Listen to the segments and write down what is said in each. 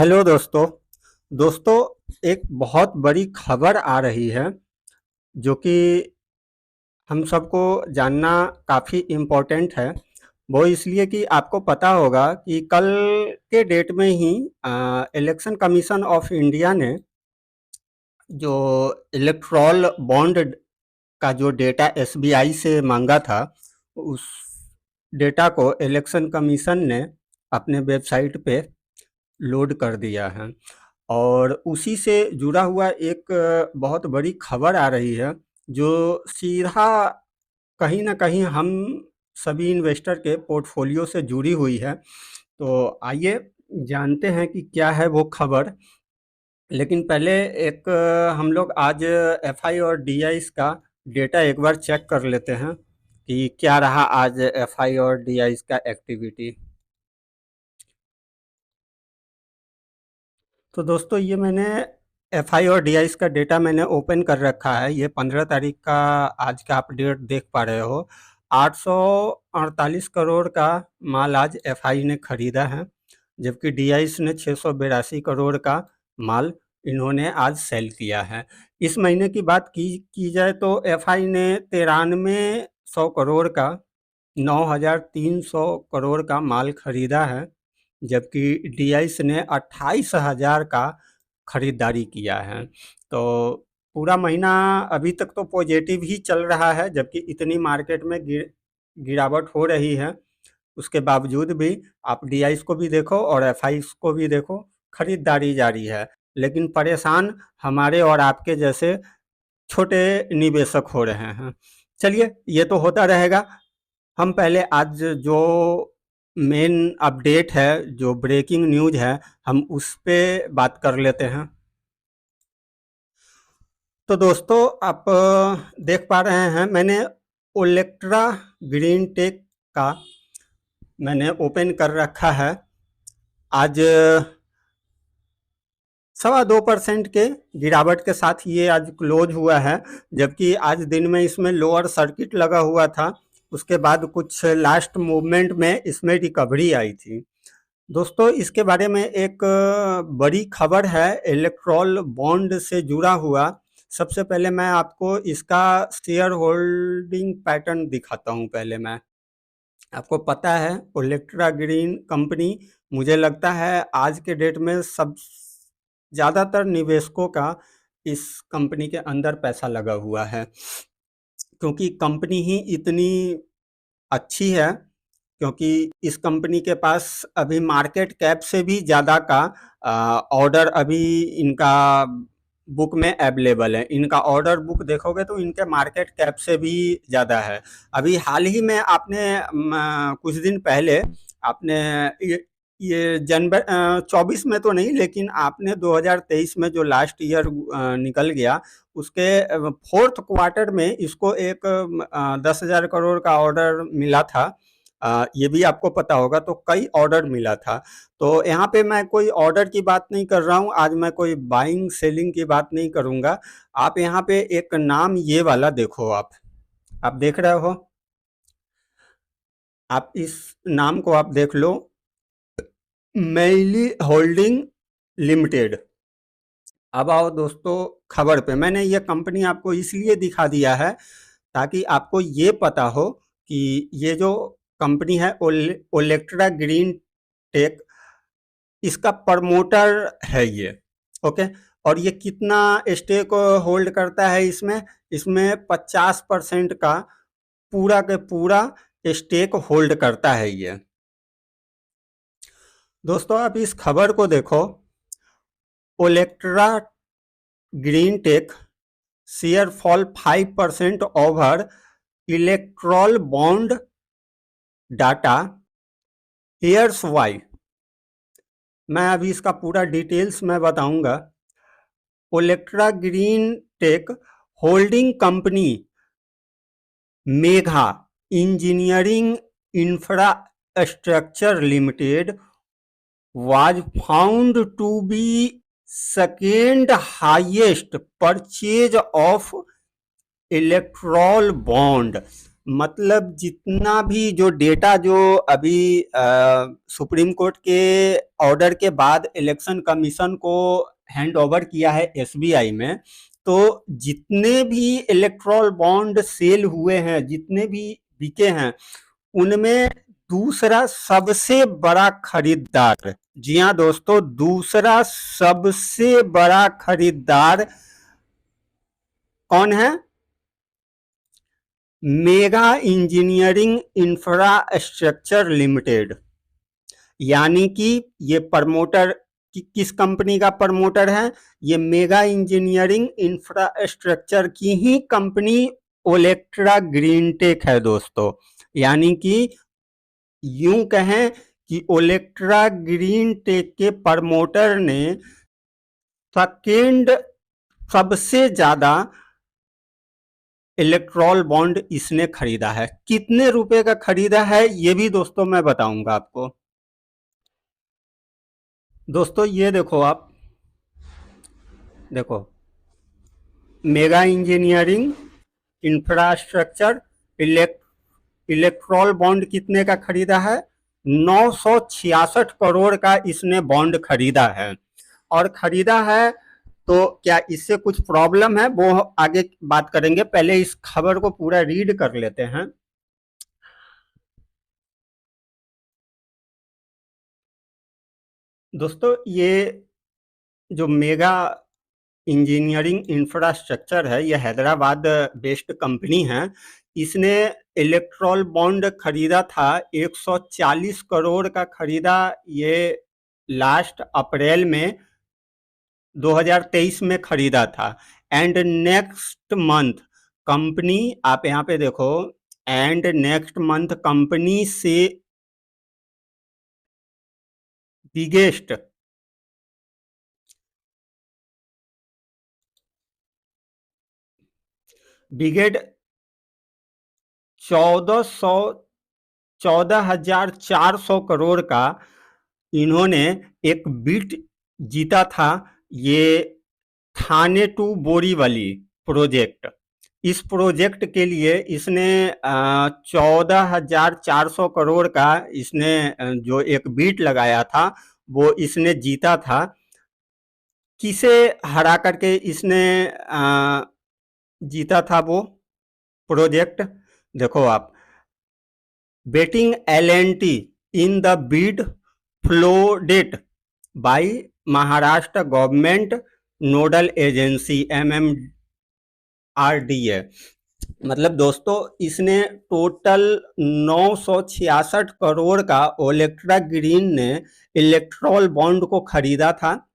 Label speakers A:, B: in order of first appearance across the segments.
A: Hello दोस्तों। दोस्तों, एक बहुत बड़ी खबर आ रही है जो कि हम सबको जानना काफ़ी इम्पोर्टेंट है। वो इसलिए कि आपको पता होगा कि कल के डेट में ही इलेक्शन कमीशन ऑफ इंडिया ने जो इलेक्टोरल बॉन्ड का जो डेटा एसबीआई से मांगा था, उस डेटा को इलेक्शन कमीशन ने अपने वेबसाइट पे लोड कर दिया है। और उसी से जुड़ा हुआ एक बहुत बड़ी खबर आ रही है जो सीधा कहीं न कहीं हम सभी इन्वेस्टर के पोर्टफोलियो से जुड़ी हुई है। तो आइए जानते हैं कि क्या है वो खबर। लेकिन पहले एक हम लोग आज एफआई और डीआईस का डेटा एक बार चेक कर लेते हैं कि क्या रहा आज एफआई और डीआईस का एक्टिविटी। तो दोस्तों, ये मैंने एफआई और डीआईस का डेटा मैंने ओपन कर रखा है। ये 15 तारीख का आज का आप डेट देख पा रहे हो। 848 करोड़ का माल आज एफआई ने खरीदा है, जबकि डीआईस ने 682 करोड़ का माल इन्होंने आज सेल किया है। इस महीने की बात की जाए तो एफआई ने 9300 करोड़ का 9300 करोड़ का माल खरीदा है, जबकि डीआईस ने 28,000 का खरीदारी किया है। तो पूरा महीना अभी तक तो पॉजिटिव ही चल रहा है, जबकि इतनी मार्केट में गिरावट हो रही है। उसके बावजूद भी आप डीआईस को भी देखो और एफआईस को भी देखो, खरीदारी जारी है। लेकिन परेशान हमारे और आपके जैसे छोटे निवेशक हो रहे हैं। चलिए, ये तो होता रहेगा। हम पहले आज जो मेन अपडेट है, जो ब्रेकिंग न्यूज़ है, हम उस पे बात कर लेते हैं। तो दोस्तों, आप देख पा रहे हैं मैंने ओलेक्ट्रा ग्रीन टेक का मैंने ओपन कर रखा है। आज 2.25% के गिरावट के साथ ये आज क्लोज हुआ है, जबकि आज दिन में इसमें लोअर सर्किट लगा हुआ था। उसके बाद कुछ लास्ट मूवमेंट में इसमें रिकवरी आई थी। दोस्तों, इसके बारे में एक बड़ी खबर है इलेक्ट्रॉल बॉन्ड से जुड़ा हुआ। सबसे पहले मैं आपको इसका शेयर होल्डिंग पैटर्न दिखाता हूं। पहले मैं आपको पता है ओलेक्ट्रा ग्रीन कंपनी, मुझे लगता है आज के डेट में सब ज़्यादातर निवेशकों का इस कंपनी के अंदर पैसा लगा हुआ है, क्योंकि कंपनी ही इतनी अच्छी है। क्योंकि इस कंपनी के पास अभी मार्केट कैप से भी ज़्यादा का ऑर्डर अभी इनका बुक में अवेलेबल है। इनका ऑर्डर बुक देखोगे तो इनके मार्केट कैप से भी ज़्यादा है। अभी हाल ही में आपने कुछ दिन पहले आपने ये जनवरी 24 में तो नहीं, लेकिन आपने 2023 में जो लास्ट ईयर निकल गया, उसके फोर्थ क्वार्टर में इसको एक 10,000 करोड़ का ऑर्डर मिला था। ये भी आपको पता होगा। तो कई ऑर्डर मिला था। तो यहाँ पे मैं कोई ऑर्डर की बात नहीं कर रहा हूँ, आज मैं कोई बाइंग सेलिंग की बात नहीं करूँगा। आप यहाँ पे एक नाम ये वाला देखो, आप देख रहे हो, आप इस नाम को आप देख लो, मैली होल्डिंग लिमिटेड। अब आओ दोस्तों खबर पे। मैंने ये कंपनी आपको इसलिए दिखा दिया है ताकि आपको ये पता हो कि ये जो कंपनी है ओलेक्ट्रा ग्रीन टेक, इसका प्रमोटर है ये। ओके। और ये कितना स्टेक होल्ड करता है इसमें? इसमें 50% का पूरा के पूरा स्टेक होल्ड करता है ये। दोस्तों, आप इस खबर को देखो, Olectra Green Tech share fall 5% over electoral bond data, here's why. मैं अभी इसका पूरा डिटेल्स मैं बताऊंगा। Olectra Green Tech holding company Megha Engineering Infrastructure Limited was found to be second highest purchase of electoral bond. मतलब जितना भी जो डेटा जो अभी सुप्रीम कोर्ट के ऑर्डर के बाद इलेक्शन कमीशन को हैंड ओवर किया है एसबीआई में, तो जितने भी इलेक्ट्रॉल बॉन्ड सेल हुए हैं, जितने भी बिके हैं, उनमें दूसरा सबसे बड़ा खरीदार, जी हाँ दोस्तों, दूसरा सबसे बड़ा खरीदार कौन है? Mega engineering Infrastructure limited. यानी कि ये प्रमोटर किस कंपनी का प्रमोटर है? ये मेगा इंजीनियरिंग इंफ्रास्ट्रक्चर की ही कंपनी ओलेक्ट्रा ग्रीनटेक है दोस्तों। यानी कि यूं कहें कि ओलेक्ट्रा ग्रीनटेक के प्रमोटर ने सेकेंड सबसे ज्यादा इलेक्ट्रॉल बॉन्ड इसने खरीदा है। कितने रुपए का खरीदा है ये भी दोस्तों मैं बताऊंगा आपको। दोस्तों ये देखो, आप देखो, mega engineering infrastructure Electral bond कितने का खरीदा है? 966 करोड़ का इसने बॉन्ड खरीदा है। और खरीदा है तो क्या इससे कुछ प्रॉब्लम है, वो आगे बात करेंगे। पहले इस खबर को पूरा रीड कर लेते हैं। दोस्तों ये जो मेगा इंजीनियरिंग इंफ्रास्ट्रक्चर है, ये हैदराबाद बेस्ड कंपनी है। इसने इलेक्ट्रॉल बॉन्ड खरीदा था 140 करोड़ का खरीदा, ये लास्ट अप्रैल में 2023 में खरीदा था। एंड नेक्स्ट मंथ कंपनी, आप यहाँ पे देखो, एंड नेक्स्ट मंथ कंपनी से बिगेस्ट बिगेड 14,400 करोड़ का इन्होंने एक बिट जीता था। ये थाने टू बोरीवली प्रोजेक्ट, इस प्रोजेक्ट के लिए इसने 14,400 करोड़ का इसने जो एक बीट लगाया था वो इसने जीता था। किसे हरा करके इसने जीता था वो प्रोजेक्ट? देखो आप, beating L and T in the bid floated by Maharashtra government nodal agency MMRDA। मतलब दोस्तों इसने टोटल 966 करोड़ का ओलेक्ट्रा ग्रीन ने इलेक्ट्रॉल बॉन्ड को खरीदा था।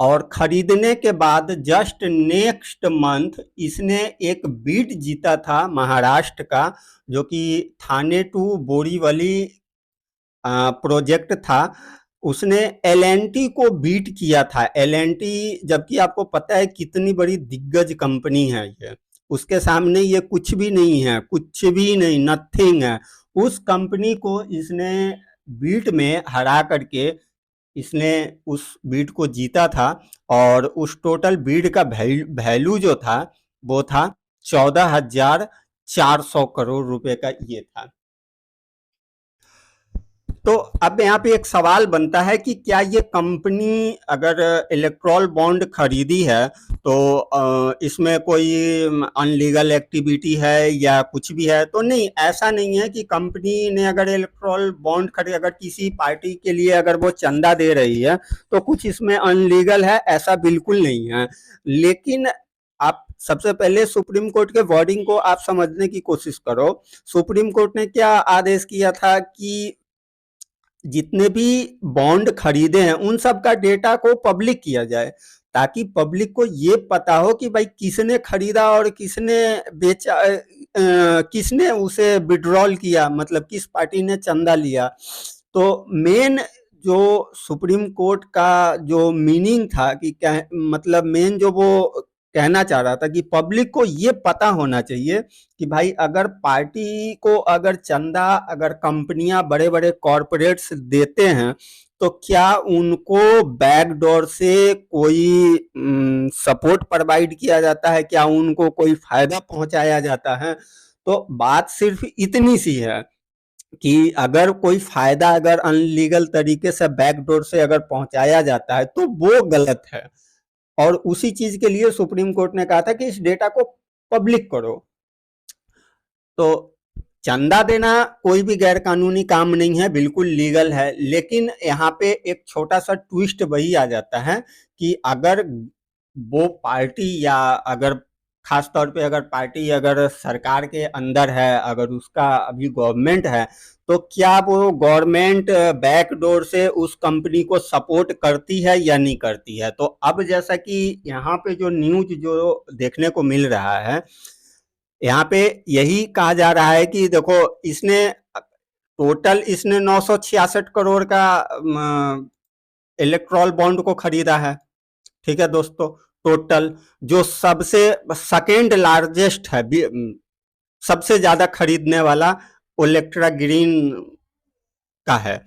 A: और खरीदने के बाद जस्ट नेक्स्ट मंथ इसने एक बीट जीता था महाराष्ट्र का, जो कि थाने टू बोरीवली प्रोजेक्ट था। उसने एलएनटी को बीट किया था। एलएनटी, जबकि आपको पता है कितनी बड़ी दिग्गज कंपनी है ये, उसके सामने ये कुछ भी नहीं है, कुछ भी नहीं, नथिंग है। उस कंपनी को इसने बीट में हरा करके इसने उस बीट को जीता था। और उस टोटल बीट का वैल्यू जो था वो था 14,400 करोड़ रुपए का ये था। तो अब यहाँ पे एक सवाल बनता है कि क्या ये कंपनी अगर इलेक्ट्रॉल बॉन्ड खरीदी है तो इसमें कोई अनलीगल एक्टिविटी है या कुछ भी है? तो नहीं, ऐसा नहीं है कि कंपनी ने अगर इलेक्ट्रॉल बॉन्ड खरीद, अगर किसी पार्टी के लिए अगर वो चंदा दे रही है तो कुछ इसमें अनलीगल है, ऐसा बिल्कुल नहीं है। लेकिन आप सबसे पहले सुप्रीम कोर्ट के वर्डिंग को आप समझने की कोशिश करो। सुप्रीम कोर्ट ने क्या आदेश किया था कि जितने भी बॉन्ड खरीदे हैं उन सब का डेटा को पब्लिक किया जाए, ताकि पब्लिक को ये पता हो कि भाई किसने खरीदा और किसने बेचा, किसने उसे विड्रॉल किया, मतलब किस पार्टी ने चंदा लिया। तो मेन जो सुप्रीम कोर्ट का जो मीनिंग था कि क्या मतलब, मेन जो वो कहना चाह रहा था कि पब्लिक को ये पता होना चाहिए कि भाई अगर पार्टी को अगर चंदा अगर कंपनियां बड़े बड़े कॉरपोरेट्स देते हैं तो क्या उनको बैकडोर से कोई सपोर्ट प्रोवाइड किया जाता है, क्या उनको कोई फायदा पहुंचाया जाता है? तो बात सिर्फ इतनी सी है कि अगर कोई फायदा अगर अनलीगल तरीके से बैकडोर से अगर पहुंचाया जाता है तो वो गलत है। और उसी चीज के लिए सुप्रीम कोर्ट ने कहा था कि इस डेटा को पब्लिक करो। तो चंदा देना कोई भी गैर कानूनी काम नहीं है, बिल्कुल लीगल है। लेकिन यहाँ पे एक छोटा सा ट्विस्ट वही आ जाता है कि अगर वो पार्टी या अगर खास तौर पे अगर पार्टी अगर सरकार के अंदर है, अगर उसका अभी गवर्नमेंट है, तो क्या वो गवर्नमेंट बैकडोर से उस कंपनी को सपोर्ट करती है या नहीं करती है। तो अब जैसा कि यहाँ पे जो न्यूज जो देखने को मिल रहा है, यहाँ पे यही कहा जा रहा है कि देखो इसने टोटल इसने 966 करोड़ का इलेक्ट्रॉल बॉन्ड को खरीदा है। ठीक है दोस्तों, टोटल जो सबसे सेकेंड लार्जेस्ट है, सबसे ज्यादा खरीदने वाला ओलेक्ट्रा ग्रीन का है।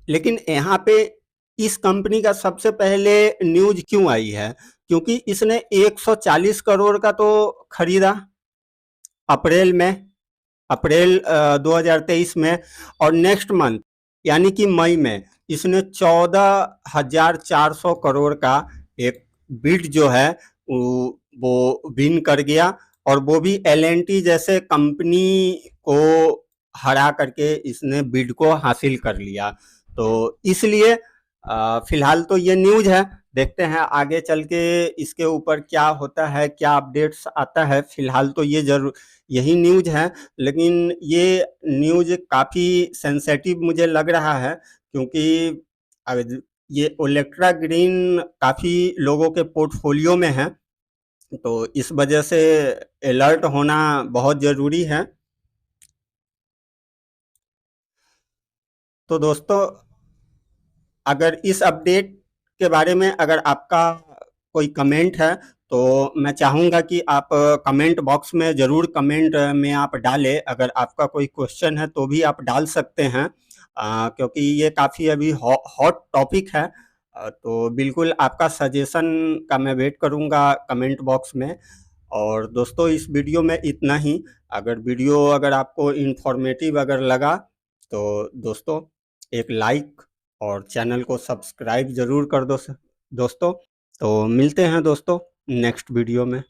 A: लेकिन यहाँ पे इस कंपनी का सबसे पहले न्यूज क्यों आई है, क्योंकि इसने 140 करोड़ का तो खरीदा अप्रैल में, अप्रैल 2023 में, और नेक्स्ट मंथ यानी कि मई में इसने 14,400 करोड़ का एक बिड जो है वो विन कर गया। और वो भी एल&टी जैसे कंपनी को हरा करके इसने बिड को हासिल कर लिया। तो इसलिए फिलहाल तो ये न्यूज है, देखते हैं आगे चल के इसके ऊपर क्या होता है, क्या अपडेट्स आता है। फिलहाल तो ये जरूर यही न्यूज है, लेकिन ये न्यूज काफ़ी सेंसेटिव मुझे लग रहा है, क्योंकि ये ओलेक्ट्रा ग्रीन काफ़ी लोगों के पोर्टफोलियो में है, तो इस वजह से अलर्ट होना बहुत ज़रूरी है। तो दोस्तों, अगर इस अपडेट के बारे में अगर आपका कोई कमेंट है तो मैं चाहूँगा कि आप कमेंट बॉक्स में ज़रूर कमेंट में आप डालें। अगर आपका कोई क्वेश्चन है तो भी आप डाल सकते हैं, क्योंकि ये काफ़ी अभी हॉट टॉपिक है। तो बिल्कुल आपका सजेशन का मैं वेट करूँगा कमेंट बॉक्स में। और दोस्तों, इस वीडियो में इतना ही। अगर वीडियो अगर आपको इन्फॉर्मेटिव अगर लगा तो दोस्तों एक लाइक और चैनल को सब्सक्राइब ज़रूर कर दो दोस्तों। तो मिलते हैं दोस्तों नेक्स्ट वीडियो में।